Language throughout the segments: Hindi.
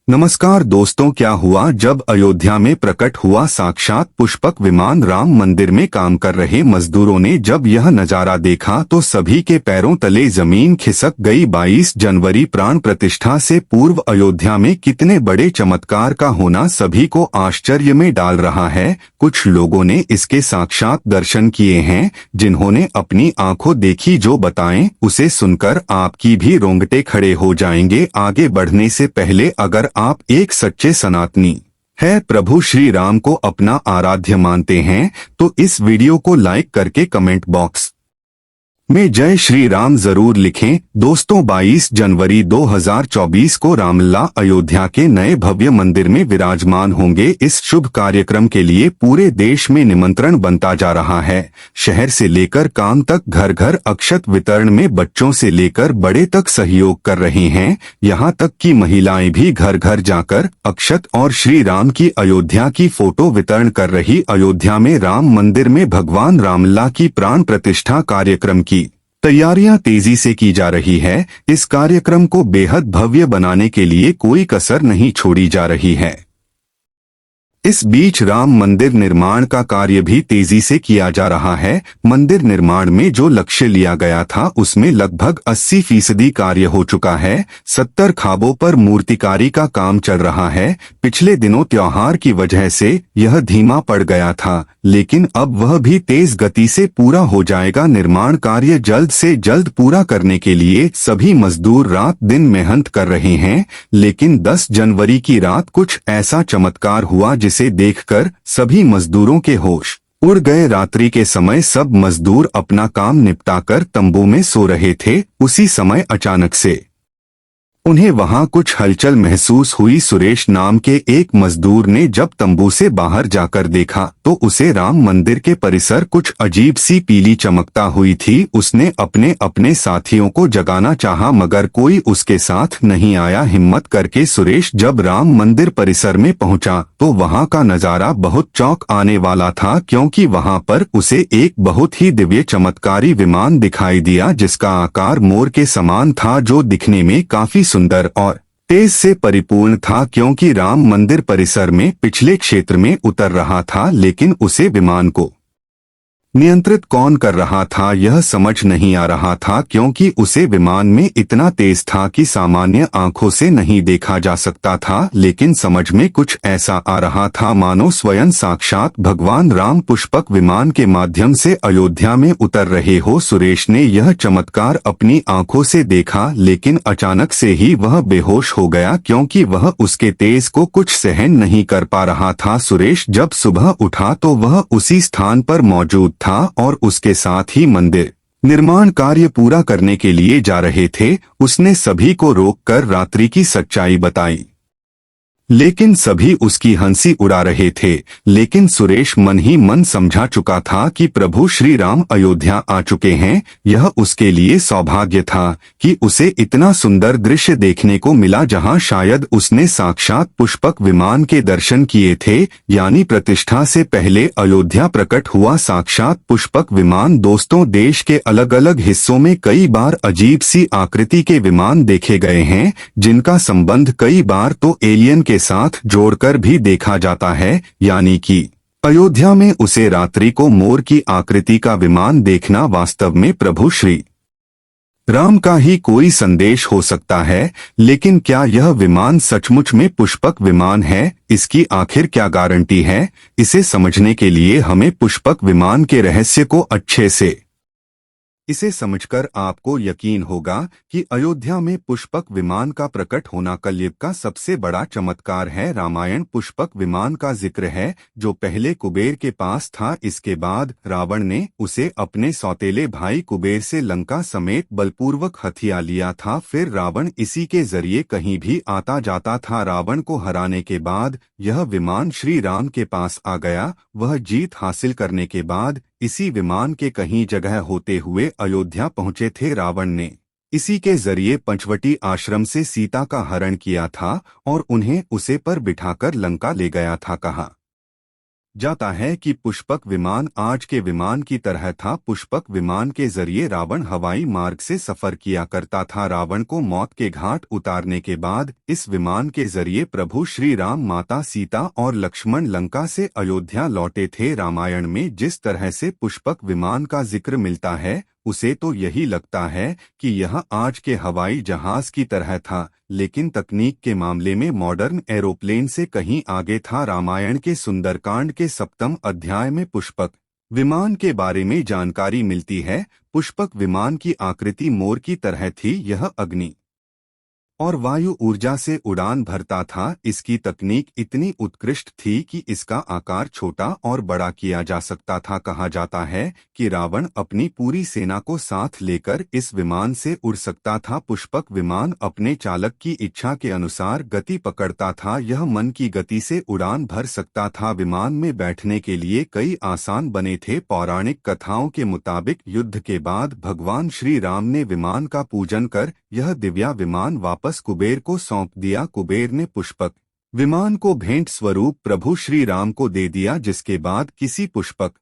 नमस्कार दोस्तों, क्या हुआ जब अयोध्या में प्रकट हुआ साक्षात पुष्पक विमान। राम मंदिर में काम कर रहे मजदूरों ने जब यह नजारा देखा तो सभी के पैरों तले जमीन खिसक गई। 22 जनवरी प्राण प्रतिष्ठा से पूर्व अयोध्या में कितने बड़े चमत्कार का होना सभी को आश्चर्य में डाल रहा है। कुछ लोगों ने इसके साक्षात दर्शन किए हैं, जिन्होंने अपनी आंखों देखी जो बताएं, उसे सुनकर आपकी भी रोंगटे खड़े हो जाएंगे। आगे बढ़ने से पहले अगर आप एक सच्चे सनातनी है, प्रभु श्री राम को अपना आराध्य मानते हैं, तो इस वीडियो को लाइक करके कमेंट बॉक्स में जय श्री राम जरूर लिखें। दोस्तों, 22 जनवरी 2024 को रामलला अयोध्या के नए भव्य मंदिर में विराजमान होंगे। इस शुभ कार्यक्रम के लिए पूरे देश में निमंत्रण बनता जा रहा है। शहर से लेकर गांव तक घर घर अक्षत वितरण में बच्चों से लेकर बड़े तक सहयोग कर रहे हैं। यहां तक कि महिलाएं भी घर घर जाकर अक्षत और श्री राम की अयोध्या की फोटो वितरण कर रही। अयोध्या में राम मंदिर में भगवान रामलला की प्राण प्रतिष्ठा कार्यक्रम की तैयारियां तेजी से की जा रही है। इस कार्यक्रम को बेहद भव्य बनाने के लिए कोई कसर नहीं छोड़ी जा रही है। इस बीच राम मंदिर निर्माण का कार्य भी तेजी से किया जा रहा है। मंदिर निर्माण में जो लक्ष्य लिया गया था उसमें लगभग 80% कार्य हो चुका है। 70 खाबों पर मूर्तिकारी का काम चल रहा है। पिछले दिनों त्योहार की वजह से यह धीमा पड़ गया था, लेकिन अब वह भी तेज गति से पूरा हो जाएगा। निर्माण कार्य जल्द से जल्द पूरा करने के लिए सभी मजदूर रात दिन मेहनत कर रहे हैं। लेकिन 10 जनवरी की रात कुछ ऐसा चमत्कार हुआ जिसे देखकर सभी मजदूरों के होश उड़ गए। रात्रि के समय सब मजदूर अपना काम निपटाकर तंबू में सो रहे थे। उसी समय अचानक से उन्हें वहां कुछ हलचल महसूस हुई। सुरेश नाम के एक मजदूर ने जब तंबू से बाहर जाकर देखा तो उसे राम मंदिर के परिसर कुछ अजीब सी पीली चमकता हुई थी। उसने अपने अपने साथियों को जगाना चाहा, मगर कोई उसके साथ नहीं आया। हिम्मत करके सुरेश जब राम मंदिर परिसर में पहुंचा तो वहां का नजारा बहुत चौंक आने वाला था, क्योंकि वहां पर उसे एक बहुत ही दिव्य चमत्कारी विमान दिखाई दिया, जिसका आकार मोर के समान था, जो दिखने में काफी सुंदर और तेज से परिपूर्ण था। क्योंकि राम मंदिर परिसर में पिछले क्षेत्र में उतर रहा था, लेकिन उसे विमान को नियंत्रित कौन कर रहा था यह समझ नहीं आ रहा था, क्योंकि उसे विमान में इतना तेज था कि सामान्य आंखों से नहीं देखा जा सकता था। लेकिन समझ में कुछ ऐसा आ रहा था मानो स्वयं साक्षात भगवान राम पुष्पक विमान के माध्यम से अयोध्या में उतर रहे हो। सुरेश ने यह चमत्कार अपनी आंखों से देखा, लेकिन अचानक से ही वह बेहोश हो गया, क्योंकि वह उसके तेज को कुछ सहन नहीं कर पा रहा था। सुरेश जब सुबह उठा तो वह उसी स्थान पर मौजूद था और उसके साथ ही मंदिर निर्माण कार्य पूरा करने के लिए जा रहे थे। उसने सभी को रोककर रात्रि की सच्चाई बताई, लेकिन सभी उसकी हंसी उड़ा रहे थे। लेकिन सुरेश मन ही मन समझा चुका था कि प्रभु श्री राम अयोध्या आ चुके हैं। यह उसके लिए सौभाग्य था कि उसे इतना सुंदर दृश्य देखने को मिला, जहां शायद उसने साक्षात पुष्पक विमान के दर्शन किए थे। यानी प्रतिष्ठा से पहले अयोध्या प्रकट हुआ साक्षात पुष्पक विमान। दोस्तों, देश के अलग अलग हिस्सों में कई बार अजीब सी आकृति के विमान देखे गए हैं, जिनका संबंध कई बार तो एलियन के साथ जोड़कर भी देखा जाता है। यानी कि अयोध्या में उसे रात्रि को मोर की आकृति का विमान देखना वास्तव में प्रभु श्री राम का ही कोई संदेश हो सकता है। लेकिन क्या यह विमान सचमुच में पुष्पक विमान है? इसकी आखिर क्या गारंटी है? इसे समझने के लिए हमें पुष्पक विमान के रहस्य को अच्छे से इसे समझकर आपको यकीन होगा कि अयोध्या में पुष्पक विमान का प्रकट होना कलयुग का सबसे बड़ा चमत्कार है। रामायण पुष्पक विमान का जिक्र है, जो पहले कुबेर के पास था। इसके बाद रावण ने उसे अपने सौतेले भाई कुबेर से लंका समेत बलपूर्वक हथिया लिया था। फिर रावण इसी के जरिए कहीं भी आता जाता था। रावण को हराने के बाद यह विमान श्री राम के पास आ गया। वह जीत हासिल करने के बाद इसी विमान के कहीं जगह होते हुए अयोध्या पहुंचे थे। रावण ने इसी के जरिए पंचवटी आश्रम से सीता का हरण किया था और उन्हें उसे पर बिठाकर लंका ले गया था। कहा जाता है कि पुष्पक विमान आज के विमान की तरह था। पुष्पक विमान के जरिए रावण हवाई मार्ग से सफर किया करता था। रावण को मौत के घाट उतारने के बाद इस विमान के जरिए प्रभु श्री राम, माता सीता और लक्ष्मण लंका से अयोध्या लौटे थे। रामायण में जिस तरह से पुष्पक विमान का जिक्र मिलता है, उसे तो यही लगता है कि यह आज के हवाई जहाज की तरह था, लेकिन तकनीक के मामले में मॉडर्न एरोप्लेन से कहीं आगे था। रामायण के सुंदरकांड के 7वें अध्याय में पुष्पक विमान के बारे में जानकारी मिलती है। पुष्पक विमान की आकृति मोर की तरह थी। यह अग्नि और वायु ऊर्जा से उड़ान भरता था। इसकी तकनीक इतनी उत्कृष्ट थी कि इसका आकार छोटा और बड़ा किया जा सकता था। कहा जाता है कि रावण अपनी पूरी सेना को साथ लेकर इस विमान से उड़ सकता था। पुष्पक विमान अपने चालक की इच्छा के अनुसार गति पकड़ता था। यह मन की गति से उड़ान भर सकता था। विमान में बैठने के लिए कई आसान बने थे। पौराणिक कथाओं के मुताबिक युद्ध के बाद भगवान श्री राम ने विमान का पूजन कर यह दिव्या विमान वापस कुबेर को सौंप दिया। कुबेर ने पुष्पक विमान को भेंट स्वरूप प्रभु श्री राम को दे दिया, जिसके बाद किसी पुष्पक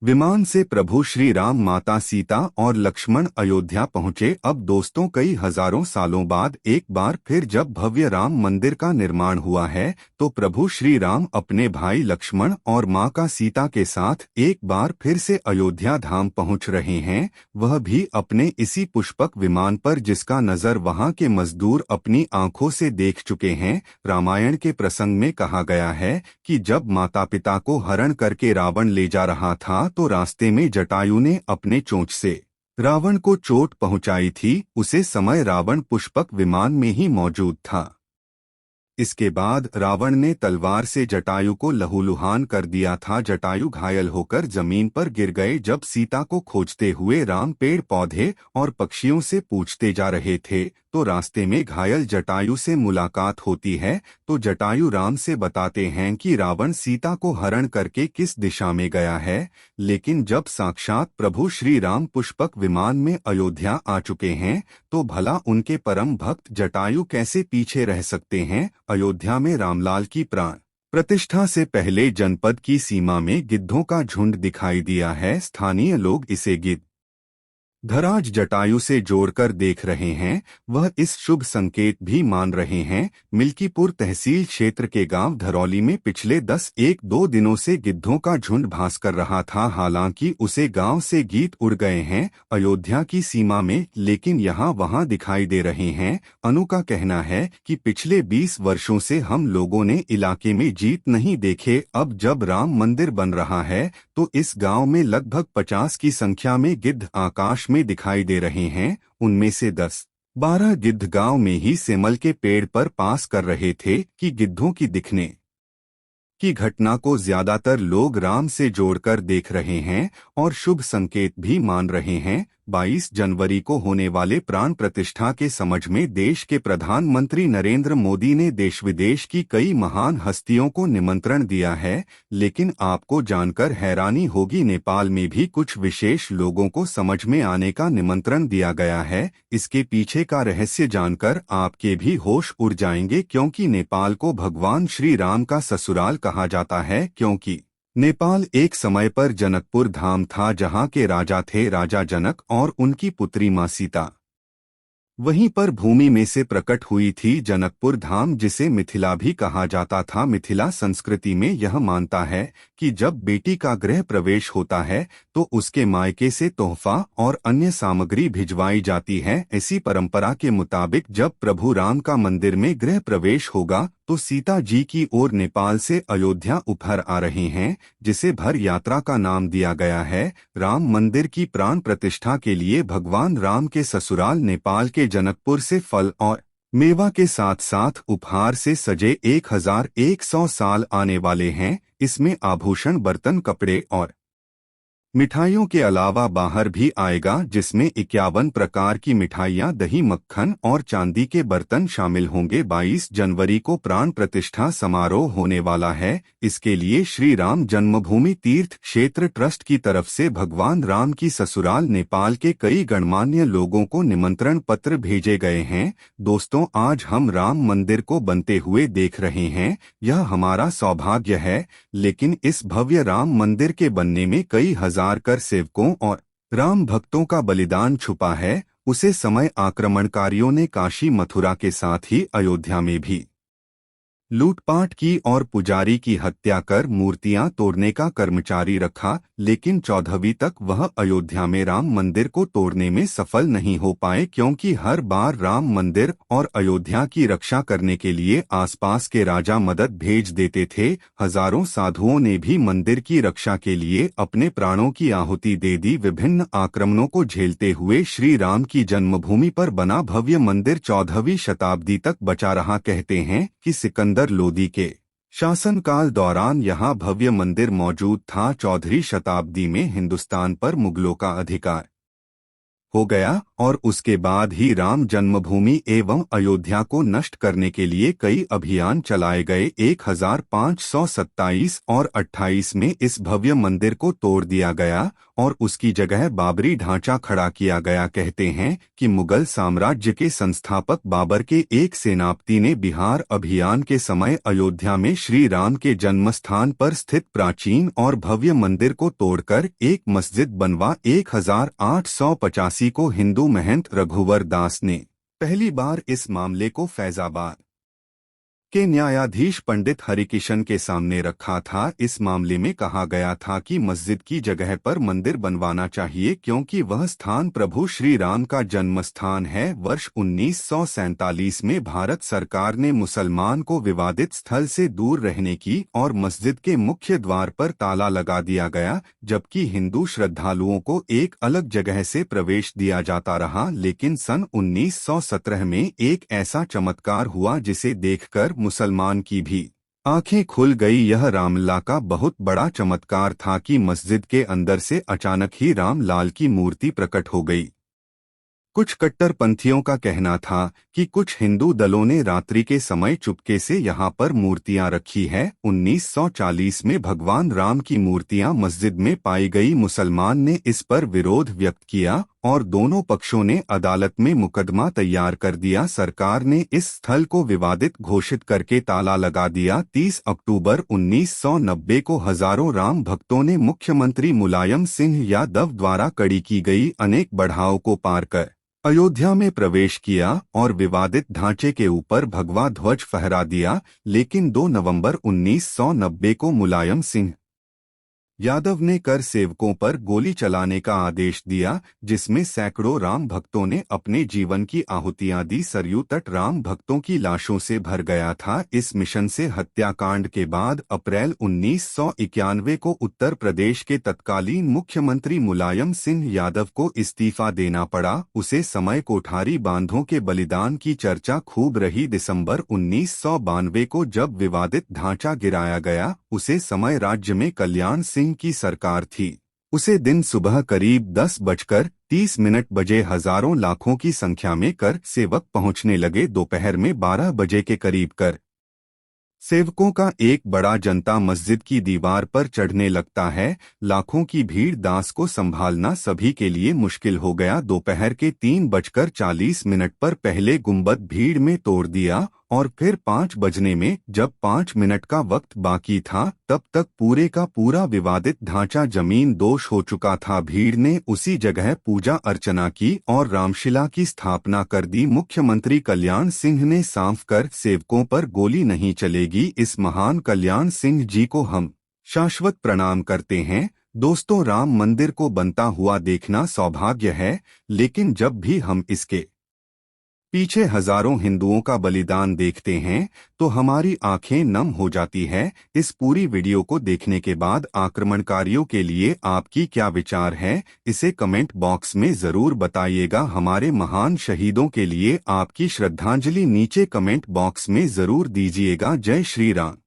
विमान से प्रभु श्री राम, माता सीता और लक्ष्मण अयोध्या पहुंचे। अब दोस्तों, कई हजारों सालों बाद एक बार फिर जब भव्य राम मंदिर का निर्माण हुआ है, तो प्रभु श्री राम अपने भाई लक्ष्मण और मां का सीता के साथ एक बार फिर से अयोध्या धाम पहुंच रहे हैं, वह भी अपने इसी पुष्पक विमान पर, जिसका नजर वहां के मजदूर अपनी आंखों से देख चुके हैं। रामायण के प्रसंग में कहा गया है कि जब माता पिता को हरण करके रावण ले जा रहा था, तो रास्ते में जटायु ने अपने चोंच से रावण को चोट पहुंचाई थी। उसे समय रावण पुष्पक विमान में ही मौजूद था। इसके बाद रावण ने तलवार से जटायु को लहूलुहान कर दिया था। जटायु घायल होकर जमीन पर गिर गए। जब सीता को खोजते हुए राम पेड़ पौधे और पक्षियों से पूछते जा रहे थे, तो रास्ते में घायल जटायु से मुलाकात होती है। तो जटायु राम से बताते हैं कि रावण सीता को हरण करके किस दिशा में गया है। लेकिन जब साक्षात प्रभु श्री राम पुष्पक विमान में अयोध्या आ चुके हैं, तो भला उनके परम भक्त जटायु कैसे पीछे रह सकते हैं। अयोध्या में रामलाल की प्राण प्रतिष्ठा से पहले जनपद की सीमा में गिद्धों का झुंड दिखाई दिया है। स्थानीय लोग इसे गिद्ध धराज जटायु से जोड़कर देख रहे हैं। वह इस शुभ संकेत भी मान रहे हैं। मिल्कीपुर तहसील क्षेत्र के गांव धरौली में पिछले 10-1-2 दिनों से गिद्धों का झुंड भास कर रहा था। हालांकि उसे गांव से गीत उड़ गए हैं अयोध्या की सीमा में, लेकिन यहाँ वहाँ दिखाई दे रहे हैं। अनु का कहना है कि पिछले 20 वर्षों से हम लोगों ने इलाके में जीत नहीं देखे। अब जब राम मंदिर बन रहा है, तो इस गांव में लगभग 50 की संख्या में गिद्ध आकाश में दिखाई दे रहे हैं। उनमें से 10-12 गिद्ध गांव में ही सेमल के पेड़ पर पास कर रहे थे कि गिद्धों की दिखने की घटना को ज्यादातर लोग राम से जोड़कर देख रहे हैं और शुभ संकेत भी मान रहे हैं। 22 जनवरी को होने वाले प्राण प्रतिष्ठा के समझ में देश के प्रधानमंत्री नरेंद्र मोदी ने देश विदेश की कई महान हस्तियों को निमंत्रण दिया है। लेकिन आपको जानकर हैरानी होगी, नेपाल में भी कुछ विशेष लोगों को समझ में आने का निमंत्रण दिया गया है। इसके पीछे का रहस्य जानकर आपके भी होश उड़ जाएंगे, क्योंकि नेपाल को भगवान श्री राम का ससुराल कहा जाता है। क्योंकि नेपाल एक समय पर जनकपुर धाम था, जहां के राजा थे राजा जनक और उनकी पुत्री मां सीता। वहीं पर भूमि में से प्रकट हुई थी जनकपुर धाम, जिसे मिथिला भी कहा जाता था। मिथिला संस्कृति में यह मानता है कि जब बेटी का गृह प्रवेश होता है, तो उसके मायके से तोहफा और अन्य सामग्री भिजवाई जाती है। ऐसी परंपरा के मुताबिक जब प्रभु राम का मंदिर में गृह प्रवेश होगा, तो सीता जी की ओर नेपाल से अयोध्या उपहार आ रहे हैं, जिसे भर यात्रा का नाम दिया गया है। राम मंदिर की प्राण प्रतिष्ठा के लिए भगवान राम के ससुराल नेपाल के जनकपुर से फल और मेवा के साथ साथ उपहार से सजे 1100 साल आने वाले हैं। इसमें आभूषण, बर्तन, कपड़े और मिठाइयों के अलावा बाहर भी आएगा, जिसमें 51 प्रकार की मिठाइयां, दही, मक्खन और चांदी के बर्तन शामिल होंगे। 22 जनवरी को प्राण प्रतिष्ठा समारोह होने वाला है। इसके लिए श्री राम जन्मभूमि तीर्थ क्षेत्र ट्रस्ट की तरफ से भगवान राम की ससुराल नेपाल के कई गणमान्य लोगों को निमंत्रण पत्र भेजे गए हैं। दोस्तों, आज हम राम मंदिर को बनते हुए देख रहे हैं, यह हमारा सौभाग्य है। लेकिन इस भव्य राम मंदिर के बनने में कई हजार कर सेवकों और राम भक्तों का बलिदान छुपा है। उसे समय आक्रमणकारियों ने काशी मथुरा के साथ ही अयोध्या में भी लूटपाट की और पुजारी की हत्या कर मूर्तियां तोड़ने का कर्मचारी रखा, लेकिन 14वीं तक वह अयोध्या में राम मंदिर को तोड़ने में सफल नहीं हो पाए, क्योंकि हर बार राम मंदिर और अयोध्या की रक्षा करने के लिए आसपास के राजा मदद भेज देते थे। हजारों साधुओं ने भी मंदिर की रक्षा के लिए अपने प्राणों की आहुति दे दी। विभिन्न आक्रमणों को झेलते हुए श्री राम की जन्मभूमि पर बना भव्य मंदिर 14वीं शताब्दी तक बचा रहा। कहते हैं कि सिकंदर लोदी के शासनकाल दौरान यहाँ भव्य मंदिर मौजूद था। 14वीं शताब्दी में हिंदुस्तान पर मुगलों का अधिकार हो गया और उसके बाद ही राम जन्मभूमि एवं अयोध्या को नष्ट करने के लिए कई अभियान चलाए गए। 1527 और 28 में इस भव्य मंदिर को तोड़ दिया गया और उसकी जगह बाबरी ढांचा खड़ा किया गया। कहते हैं कि मुगल साम्राज्य के संस्थापक बाबर के एक सेनापति ने बिहार अभियान के समय अयोध्या में श्री राम के जन्मस्थान पर स्थित प्राचीन और भव्य मंदिर को तोड़कर एक मस्जिद बनवा। 1885 को हिंदू महंत रघुवर दास ने पहली बार इस मामले को फैजाबाद के न्यायाधीश पंडित हरिकिशन के सामने रखा था। इस मामले में कहा गया था कि मस्जिद की जगह पर मंदिर बनवाना चाहिए, क्योंकि वह स्थान प्रभु श्री राम का जन्म स्थान है। वर्ष 1947 में भारत सरकार ने मुसलमान को विवादित स्थल से दूर रहने की और मस्जिद के मुख्य द्वार पर ताला लगा दिया गया, जबकि हिंदू श्रद्धालुओं को एक अलग जगह से प्रवेश दिया जाता रहा। लेकिन सन 1917 में एक ऐसा चमत्कार हुआ जिसे देखकर मुसलमान की भी आंखें खुल गई। यह रामलला का बहुत बड़ा चमत्कार था कि मस्जिद के अंदर से अचानक ही रामलाल की मूर्ति प्रकट हो गई। कुछ कट्टरपंथियों का कहना था कि कुछ हिंदू दलों ने रात्रि के समय चुपके से यहाँ पर मूर्तियां रखी है। 1940 में भगवान राम की मूर्तियां मस्जिद में पाई गई। मुसलमान ने इस पर विरोध व्यक्त किया और दोनों पक्षों ने अदालत में मुकदमा तैयार कर दिया। सरकार ने इस स्थल को विवादित घोषित करके ताला लगा दिया। 30 अक्टूबर 1990 को हजारों राम भक्तों ने मुख्यमंत्री मुलायम सिंह यादव द्वारा कड़ी की गई अनेक बढ़ाओं को पार कर अयोध्या में प्रवेश किया और विवादित ढांचे के ऊपर भगवा ध्वज फहरा दिया। लेकिन 2 नवंबर 1990 को मुलायम सिंह यादव ने कर सेवकों पर गोली चलाने का आदेश दिया, जिसमें सैकड़ों राम भक्तों ने अपने जीवन की आहुतियां दी। सरयू तट राम भक्तों की लाशों से भर गया था। इस मिशन से हत्याकांड के बाद अप्रैल 1991 को उत्तर प्रदेश के तत्कालीन मुख्यमंत्री मुलायम सिंह यादव को इस्तीफा देना पड़ा। उसे समय कोठारी बांधों के बलिदान की चर्चा खूब रही। दिसंबर 1992 को जब विवादित ढांचा गिराया गया, उसे समय राज्य में कल्याण सिंह की सरकार थी। उसे दिन सुबह करीब 10:30 बजे हजारों लाखों की संख्या में कर सेवक पहुंचने लगे। दोपहर में 12 बजे के करीब कर सेवकों का एक बड़ा जनता मस्जिद की दीवार पर चढ़ने लगता है। लाखों की भीड़ दास को संभालना सभी के लिए मुश्किल हो गया। दोपहर के 3:40 पर पहले गुंबद भीड़ में तोड़ दिया और फिर 5 बजने में जब 5 मिनट का वक्त बाकी था, तब तक पूरे का पूरा विवादित ढांचा जमीन दोष हो चुका था। भीड़ ने उसी जगह पूजा अर्चना की और रामशिला की स्थापना कर दी। मुख्यमंत्री कल्याण सिंह ने साफ कर सेवकों पर गोली नहीं चलेगी। इस महान कल्याण सिंह जी को हम शाश्वत प्रणाम करते हैं। दोस्तों, राम मंदिर को बनता हुआ देखना सौभाग्य है, लेकिन जब भी हम इसके पीछे हजारों हिंदुओं का बलिदान देखते हैं तो हमारी आंखें नम हो जाती है। इस पूरी वीडियो को देखने के बाद आक्रमणकारियों के लिए आपकी क्या विचार है, इसे कमेंट बॉक्स में जरूर बताइएगा। हमारे महान शहीदों के लिए आपकी श्रद्धांजलि नीचे कमेंट बॉक्स में जरूर दीजिएगा। जय श्री राम।